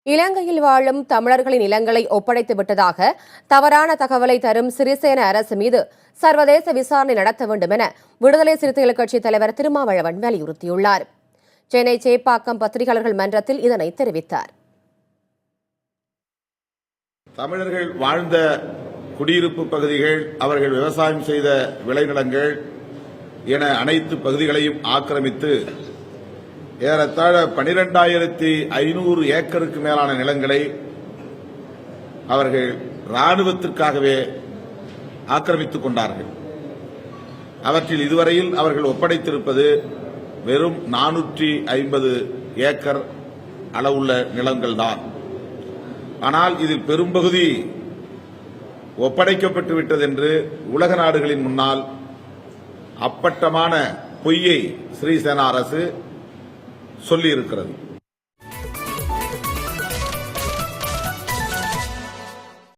இலங்கையில் வாழும் தமிழர்களின் நிலங்களை ஒப்படைத்து விட்டதாக தவறான தகவலை தரும் சிறிசேன அரசு மீது சர்வதேச விசாரணை நடத்த வேண்டும் என விடுதலை சிறுத்தைகள் கட்சித் தலைவர் திருமாவளவன் வலியுறுத்தியுள்ளார். சென்னை சேப்பாக்கம் பத்திரிகையாளர்கள் மன்றத்தில் இதனை தெரிவித்தார். தமிழர்கள் வாழ்ந்த குடியிருப்பு பகுதிகள், அவர்கள் விவசாயம் செய்த விளைநிலங்கள் என அனைத்து பகுதிகளையும் ஆக்கிரமித்து ஏறத்தாழ 12,500 ஏக்கருக்கு மேலான நிலங்களை அவர்கள் ராணுவத்திற்காகவே ஆக்கிரமித்துக் கொண்டார்கள். அவற்றில் இதுவரையில் அவர்கள் ஒப்படைத்திருப்பது வெறும் 450 ஏக்கர் அளவுள்ள நிலங்கள்தான். ஆனால் இதில் பெரும்பகுதி ஒப்படைக்கப்பட்டு விட்டது என்று உலக நாடுகளின் முன்னால் அப்பட்டமான பொய்யை சிறிசேன அரசு சொல்லியிருக்கிறது.